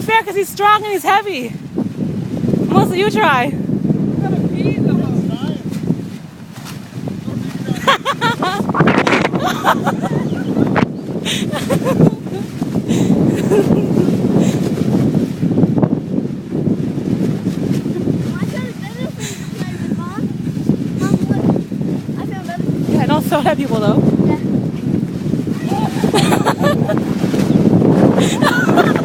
fair because he's strong and he's heavy. Melissa, you try. Yeah, don't throw it at people though. Yeah.